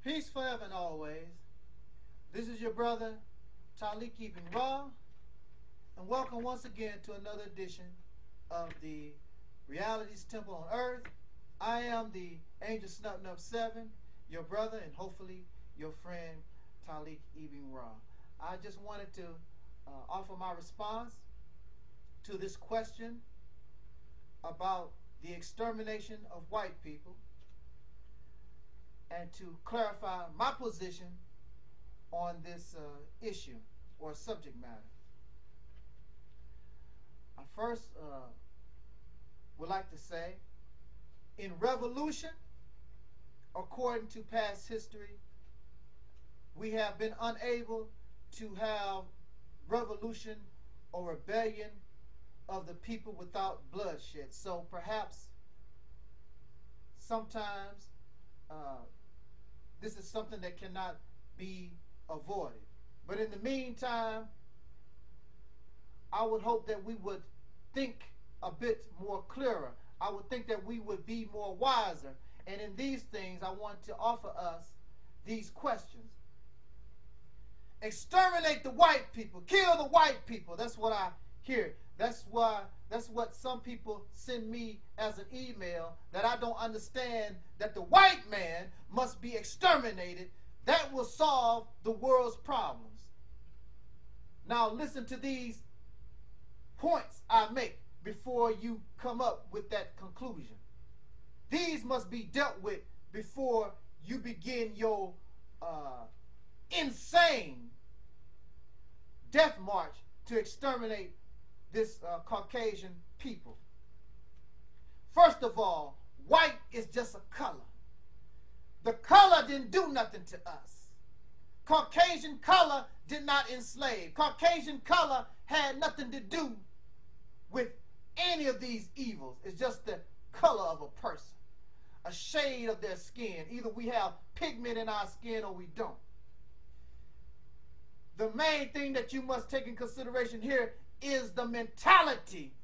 Peace forever and always. This is your brother, Taalik Ibn'rad, and welcome once again to another edition of the Reality's Temple on Earth. I am the Angel Snub 7, your brother and hopefully your friend, Taalik Ibn'rad. I just wanted to offer my response to this question about the extermination of white people, and to clarify my position on this issue or subject matter. I first would like to say, in revolution, according to past history, we have been unable to have revolution or rebellion of the people without bloodshed. So perhaps sometimes this is something that cannot be avoided. But in the meantime, I would hope that we would think a bit more clearer. I would think that we would be more wiser. And in these things, I want to offer us these questions. Exterminate the white people. Kill the white people. That's what I hear. That's what some people send me as an email, that I don't understand that the white man must be exterminated. That will solve the world's problems. Now listen to these points I make before you come up with that conclusion. These must be dealt with before you begin your insane death march to exterminate this Caucasian people. First of all, white is just a color. The color didn't do nothing to us. Caucasian color did not enslave. Caucasian color had nothing to do with any of these evils. It's just the color of a person, a shade of their skin. Either we have pigment in our skin or we don't. The main thing that you must take in consideration here is the mentality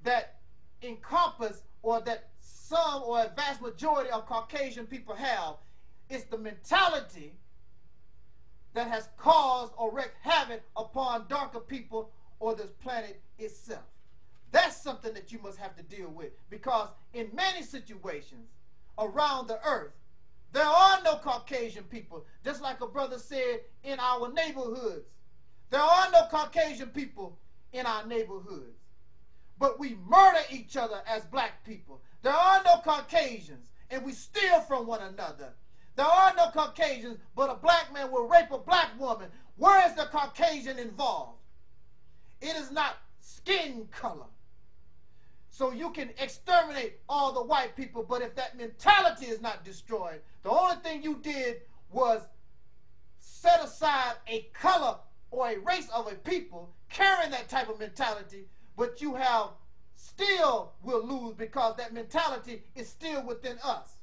that encompass, or that some or a vast majority of Caucasian people have. It's the mentality that has caused or wreaked havoc upon darker people or this planet itself. That's something that you must have to deal with, because in many situations around the earth, there are no Caucasian people. Just like a brother said, in our neighborhoods, there are no Caucasian people in our neighborhoods. But we murder each other as black people. There are no Caucasians, and we steal from one another. There are no Caucasians, but a black man will rape a black woman. Where is the Caucasian involved? It is not skin color. So you can exterminate all the white people, but if that mentality is not destroyed, the only thing you did was set aside a color or a race of a people carrying that type of mentality, but you have still will lose because that mentality is still within us.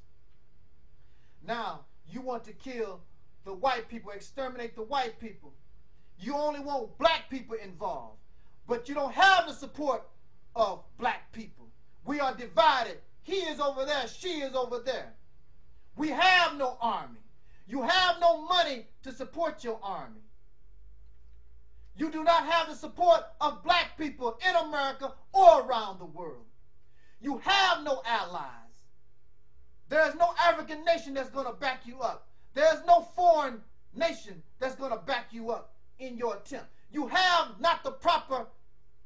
Now, you want to kill the white people, exterminate the white people. You only want black people involved, but you don't have the support of black people. We are divided. He is over there, she is over there. We have no army. You have no money to support your army. You do not have the support of black people in America or around the world. You have no allies. There is no African nation that's going to back you up. There is no foreign nation that's going to back you up in your attempt. You have not the proper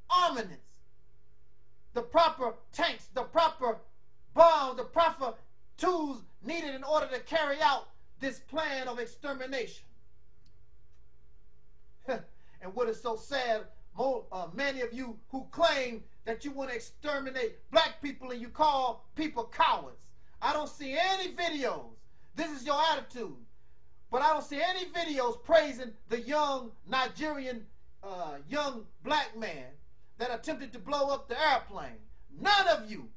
armaments, the proper tanks, the proper bombs, the proper tools needed in order to carry out this plan of extermination. And what is so sad, many of you who claim that you want to exterminate black people and you call people cowards. I don't see any videos. This is your attitude. But I don't see any videos praising the young Nigerian young black man that attempted to blow up the airplane. None of you,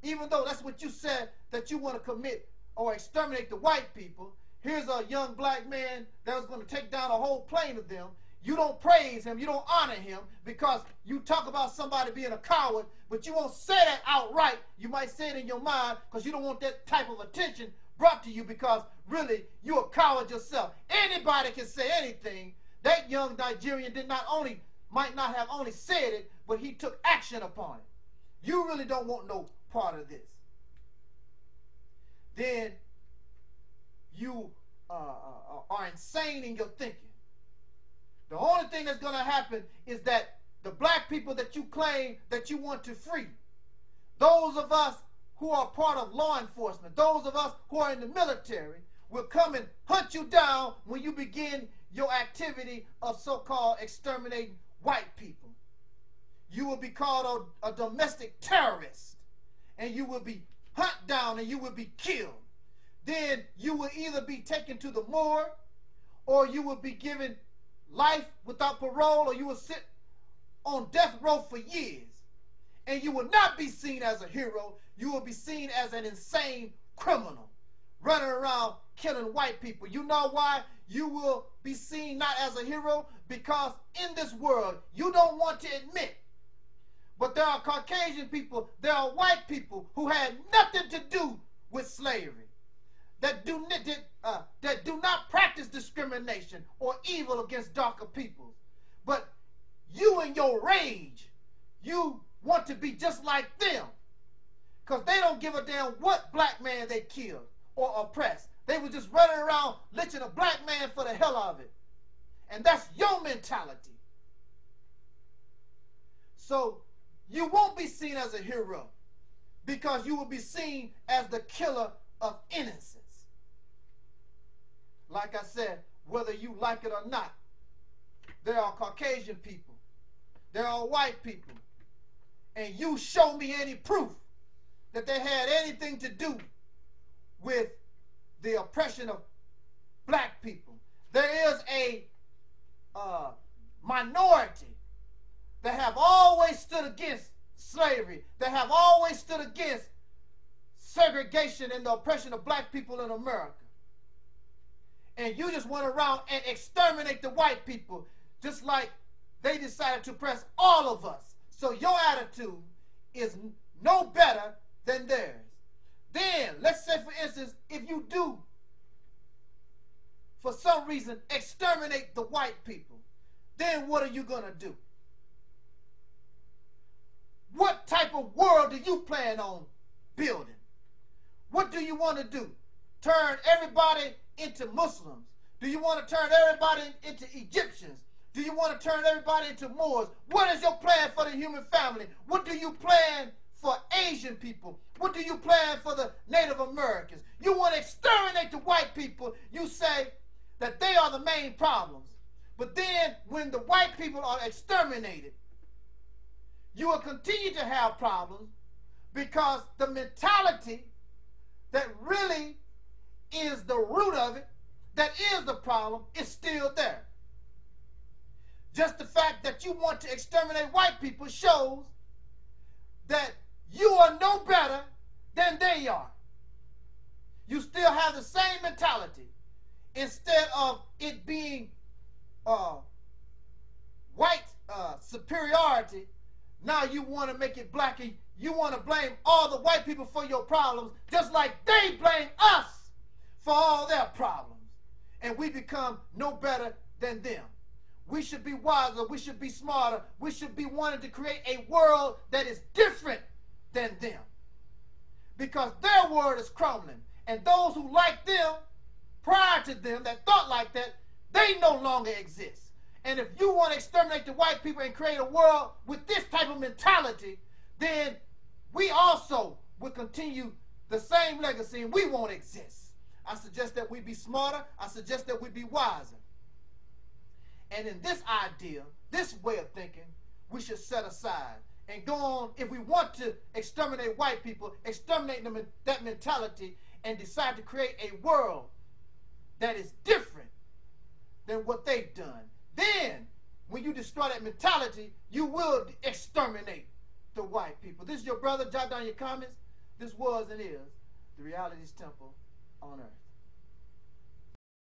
even though that's what you said, that you want to commit or exterminate the white people. Here's a young black man that was going to take down a whole plane of them. you don't praise him, you don't honor him, because you talk about somebody being a coward, but you won't say that outright. You might say it in your mind because you don't want that type of attention brought to you, because really you're a coward yourself. Anybody can say anything. That young Nigerian might not have only said it, but he took action upon it. You really don't want no part of this. Then you are insane in your thinking. The only thing that's going to happen is that the black people that you claim that you want to free, those of us who are part of law enforcement, those of us who are in the military, will come and hunt you down when you begin your activity of so-called exterminating white people. You will be called a domestic terrorist, and you will be hunted down and you will be killed. Then you will either be taken to the morgue, or you will be given life without parole, or you will sit on death row for years. And you will not be seen as a hero. You will be seen as an insane criminal running around killing white people. You know why you will be seen not as a hero? Because in this world, you don't want to admit, but there are Caucasian people, there are white people who had nothing to do with slavery, that do not practice discrimination or evil against darker peoples. But you in your rage, you want to be just like them, because they don't give a damn what black man they killed or oppressed. They were just running around lynching a black man for the hell of it. And that's your mentality. So you won't be seen as a hero, because you will be seen as the killer of innocence. Like I said, whether you like it or not, there are Caucasian people, there are white people, and you show me any proof that they had anything to do with the oppression of black people. There is a minority that have always stood against slavery, that have always stood against segregation and the oppression of black people in America. And you just went around and exterminate the white people, just like they decided to oppress all of us. So your attitude is no better than theirs. Then, let's say, for instance, if you do, for some reason, exterminate the white people, then what are you going to do? What type of world do you plan on building? What do you want to do? Turn everybody into Muslims? Do you want to turn everybody into Egyptians? Do you want to turn everybody into Moors? What is your plan for the human family? What do you plan for Asian people? What do you plan for the Native Americans? You want to exterminate the white people. You say that they are the main problems. But then when the white people are exterminated, you will continue to have problems, because the mentality that really is the root of it, that is the problem, is still there. Just the fact that you want to exterminate white people shows that you are no better than they are. You still have the same mentality. Instead of it being white superiority, now you want to make it black, and you want to blame all the white people for your problems, just like they blame us for all their problems. And we become no better than them. We should be wiser, we should be smarter, we should be wanting to create a world that is different than them, because their world is crumbling, and those who like them, prior to them, that thought like that, they no longer exist. And if you want to exterminate the white people and create a world with this type of mentality, then we also will continue the same legacy, and we won't exist. I suggest that we be smarter. I suggest that we be wiser. And in this idea, this way of thinking, we should set aside and go on. If we want to exterminate white people, exterminate them in that mentality, and decide to create a world that is different than what they've done, then when you destroy that mentality, you will exterminate the white people. This is your brother. Jot down your comments. This was and is the Reality's Temple on Earth.